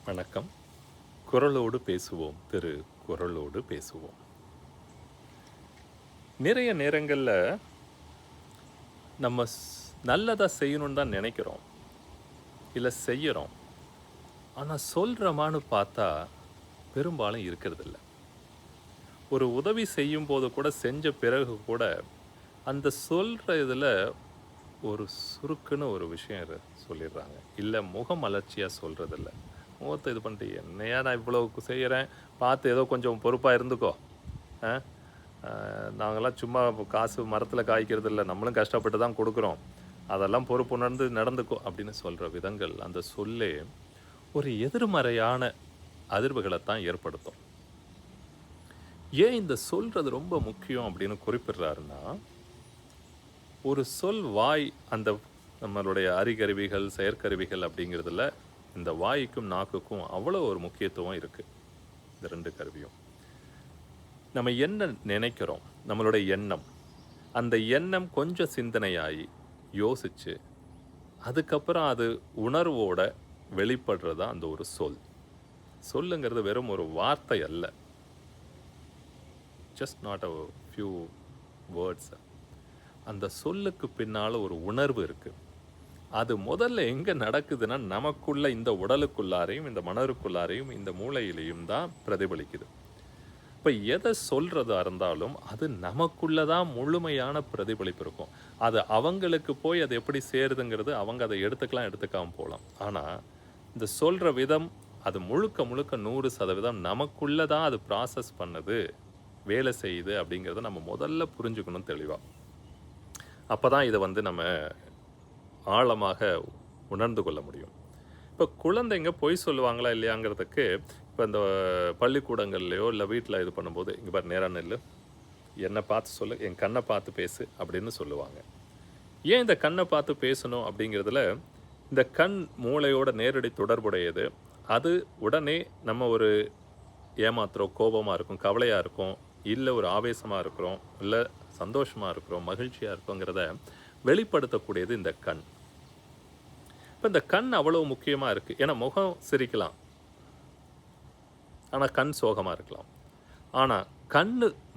வணக்கம். குரலோடு பேசுவோம் குரலோடு பேசுவோம். நிறைய நேரங்களில் நம்ம நல்லதாக செய்யணும்னு தான் நினைக்கிறோம், இல்லை செய்கிறோம். ஆனால் சொல்கிறோமான்னு பார்த்தா பெரும்பாலும் இருக்கிறதில்ல. ஒரு உதவி செய்யும் போது கூட, செஞ்ச பிறகு கூட, அந்த சொல்கிற இதில் ஒரு சுருக்குன்னு ஒரு விஷயம் சொல்லிடுறாங்க. இல்லை முகமலர்ச்சியாக சொல்கிறதில்ல. முகத்தை இது பண்ணிட்டு, என்னையா நான் இவ்வளோ செய்கிறேன், பார்த்து ஏதோ கொஞ்சம் பொறுப்பாக இருந்துக்கோ. நாங்கள்லாம் சும்மா காசு மரத்தில் காய்க்கிறது இல்லை, நம்மளும் கஷ்டப்பட்டு தான் கொடுக்குறோம், அதெல்லாம் பொறுப்புணர்ந்து நடந்துக்கோ அப்படின்னு சொல்கிற விதங்கள், அந்த சொல்லே ஒரு எதிர்மறையான அதிர்வுகளைத்தான் ஏற்படுத்தும். ஏன் இந்த சொல்கிறது ரொம்ப முக்கியம் அப்படின்னு குறிப்பிடுறாருன்னா, ஒரு சொல் வாய், அந்த நம்மளுடைய அறிகருவிகள், செயற்கருவிகள் அப்படிங்கிறதுல இந்த வாய்க்கும் நாக்குக்கும் அவ்வளோ ஒரு முக்கியத்துவம் இருக்குது. இந்த ரெண்டு கருவியும் நம்ம என்ன நினைக்கிறோம், நம்மளுடைய எண்ணம், அந்த எண்ணம் கொஞ்சம் சிந்தனையாகி யோசித்து அதுக்கப்புறம் அது உணர்வோட வெளிப்படுறது தான் அந்த ஒரு சொல். சொல்லுங்கிறது வெறும் ஒரு வார்த்தை அல்ல, just not a few words. அந்த சொல்லுக்கு பின்னால் ஒரு உணர்வு இருக்குது. அது முதல்ல எங்கே நடக்குதுன்னா, நமக்குள்ள இந்த உடலுக்குள்ளாரையும், இந்த மனதுக்குள்ளாரையும், இந்த மூளையிலையும் தான் பிரதிபலிக்குது. இப்போ எதை சொல்கிறதா இருந்தாலும் அது நமக்குள்ளே தான் முழுமையான பிரதிபலிப்பு இருக்கும். அது அவங்களுக்கு போய் அது எப்படி சேருதுங்கிறது அவங்க அதை எடுத்துக்காமல் போகலாம். ஆனால் இந்த சொல்கிற விதம் அது முழுக்க 100% நமக்குள்ளே தான் அது ப்ராசஸ் பண்ணுது, வேலை செய்யுது அப்படிங்கிறத நம்ம முதல்ல புரிஞ்சுக்கணும் தெளிவாக. அப்போ தான் இதை நம்ம ஆழமாக உணர்ந்து கொள்ள முடியும். இப்போ குழந்தைங்க பொய் சொல்லுவாங்களா இல்லையாங்கிறதுக்கு, இப்போ இந்த பள்ளிக்கூடங்கள்லையோ இல்லை வீட்டில் இது பண்ணும்போது, இங்கே பாரு நேராக நெல், என்னை பார்த்து சொல்லு, என் கண்ணை பார்த்து பேசு அப்படின்னு சொல்லுவாங்க. ஏன் இந்த கண்ணை பார்த்து பேசணும் அப்படிங்கிறதுல, இந்த கண் மூளையோட நேரடி தொடர்புடையது. அது உடனே நம்ம ஒரு ஏமாத்துறோம், கோபமாக இருக்கும், கவலையாக இருக்கும், இல்லை ஒரு ஆவேசமாக இருக்கிறோம், இல்லை சந்தோஷமாக இருக்கிறோம், மகிழ்ச்சியாக இருக்கோங்கிறத வெளிப்படுத்தக்கூடியது இந்த கண். இப்போ இந்த கண் அவ்வளோ முக்கியமாக இருக்குது. ஏன்னா முகம் சிரிக்கலாம், ஆனால் கண் சோகமாக இருக்கலாம். ஆனால் கண்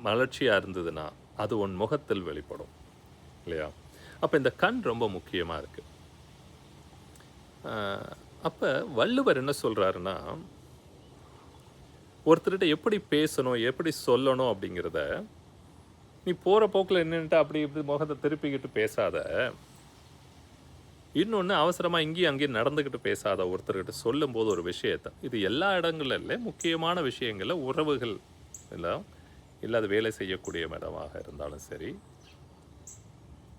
மலர்ச்சியாக இருந்ததுன்னா அது உன் முகத்தில் வெளிப்படும் இல்லையா? அப்போ இந்த கண் ரொம்ப முக்கியமாக இருக்குது. அப்போ வள்ளுவர் என்ன சொல்கிறாருன்னா, ஒருத்தர்கிட்ட எப்படி பேசணும், எப்படி சொல்லணும் அப்படிங்கிறத நீ போகிற போக்கில் என்னன்ட்டு அப்படி இப்படி முகத்தை திருப்பிக்கிட்டு பேசாத. இன்னொன்று, அவசரமாக இங்கேயும் அங்கேயும் நடந்துக்கிட்டு பேசாத. ஒருத்தர்கிட்ட சொல்லும்போது ஒரு விஷயத்தை, இது எல்லா இடங்களில் இல்லை, முக்கியமான விஷயங்களில், உறவுகள் எல்லாம் இல்லை, அது வேலை செய்யக்கூடிய இடமாக இருந்தாலும் சரி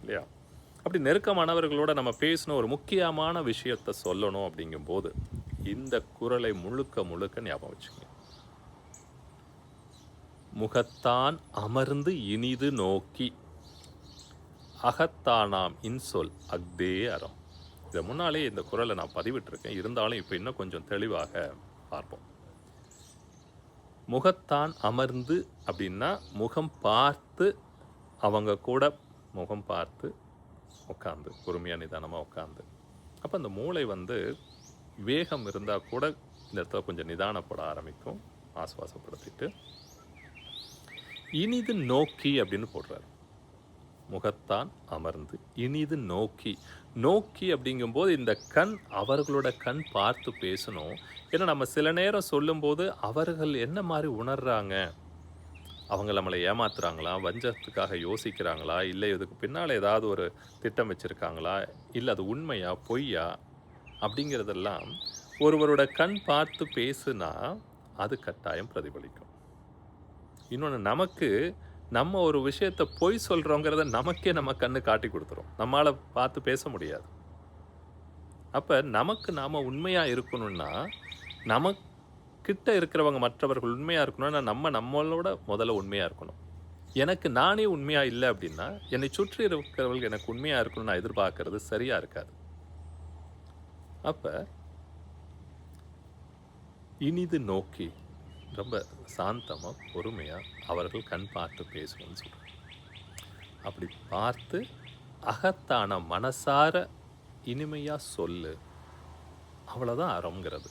இல்லையா, அப்படி நெருக்கமானவர்களோட நம்ம பேசணும், ஒரு முக்கியமான விஷயத்தை சொல்லணும் அப்படிங்கும்போது இந்த குரலை முழுக்க ஞாபகம் வச்சுக்கோங்க. முகத்தான் அமர்ந்து இனிது நோக்கி அகத்தானாம் இன்சொல் அஃதே அறம். இதை முன்னாலே இந்த குரலை நான் பதிவிட்டிருக்கேன், இருந்தாலும் இப்போ இன்னும் கொஞ்சம் தெளிவாக பார்ப்போம். முகத்தான் அமர்ந்து அப்படின்னா முகம் பார்த்து, அவங்க கூட முகம் பார்த்து உட்காந்து, பொறுமையாக நிதானமாக உட்காந்து. அப்போ அந்த மூளை வேகம் இருந்தால் கூட இந்த இடத்துல கொஞ்சம் நிதானப்பட ஆரம்பிக்கும். ஆசுவாசப்படுத்திட்டு இனிது நோக்கி அப்படின்னு போடுறாரு. முகத்தான் அமர்ந்து இனிது நோக்கி. நோக்கி அப்படிங்கும்போது இந்த கண், அவர்களோட கண் பார்த்து பேசணும். ஏன்னா நம்ம சில நேரம் சொல்லும்போது அவர்கள் என்ன மாதிரி உணர்றாங்க, அவங்க நம்மளை ஏமாத்துறாங்களா, வஞ்சத்துக்காக யோசிக்கிறாங்களா, இல்லை இதுக்கு பின்னால் ஏதாவது ஒரு திட்டம் வச்சுருக்காங்களா, இல்லை அது உண்மையா பொய்யா அப்படிங்கிறதெல்லாம் ஒருவரோட கண் பார்த்து பேசுனா அது கட்டாயம் பிரதிபலிக்கும். இன்னொன்று, நமக்கு நம்ம ஒரு விஷயத்தை பொய் சொல்கிறோங்கிறத நமக்கே நம்ம கண்ணு காட்டி கொடுத்துரும், நம்மளால் பார்த்து பேச முடியாது. அப்போ நமக்கு நாம் உண்மையாக இருக்கணும்னா, நமக்கிட்ட இருக்கிறவங்க மற்றவர்கள் உண்மையாக இருக்கணும்னா நம்மளோட முதல்ல உண்மையாக இருக்கணும். எனக்கு நானே உண்மையாக இல்லை அப்படின்னா என்னை சுற்றி இருக்கிறவர்கள் எனக்கு உண்மையாக இருக்கணும்னு நான் எதிர்பார்க்கறது சரியாக இருக்காது. அப்போ இனிது நோக்கி, ரொம்ப சாந்தமாக பொறுமையாக அவர்கள் கண் பார்த்து பேசணும்னு சொல்கிறாங்க. அப்படி பார்த்து அகத்தான மனசார இனிமையாக சொல்லு, அவ்வளோதான் அறம்ங்கிறது.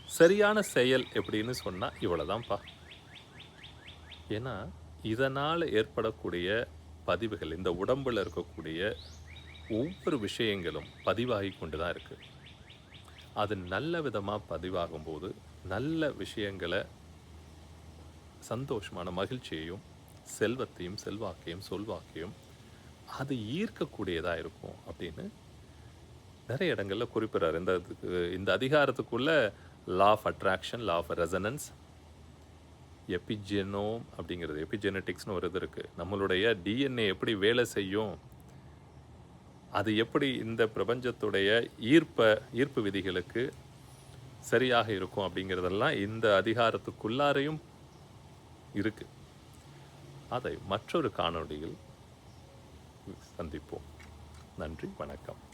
சரியான செயல் எப்படின்னு சொன்னா இவ்வளவுதான்ப்பா. ஏன்னா, இதனால ஏற்படக்கூடிய பதிவுகள், இந்த உடம்புல இருக்கக்கூடிய ஒவ்வொரு விஷயங்களும் பதிவாகி கொண்டு தான் இருக்கு. அது நல்ல விதமா பதிவாகும்போது, நல்ல விஷயங்கள சந்தோஷமான மகிழ்ச்சியையும், செல்வத்தையும், செல்வாக்கையும், சொல்வாக்கையும் அது ஈர்க்கக்கூடியதா இருக்கும் அப்படின்னு நெறைய இடங்கள்ல குறிப்பிடுறாரு. இந்த அதிகாரத்துக்குள்ள law of attraction, law of resonance, epigenome அப்படிங்கிறது எபிஜெனடிக்ஸ்னு ஒரு இது இருக்கு. நம்மளுடைய டிஎன்ஏ எப்படி வேலை செய்யும், அது எப்படி இந்த பிரபஞ்சத்துடைய ஈர்ப்பு விதிகளுக்கு சரியாக இருக்கும் அப்படிங்கிறதெல்லாம் இந்த அதிகாரத்துக்குள்ளாரையும் இருக்கு. அதை மற்றொரு காணொளியில் சந்திப்போம். நன்றி, வணக்கம்.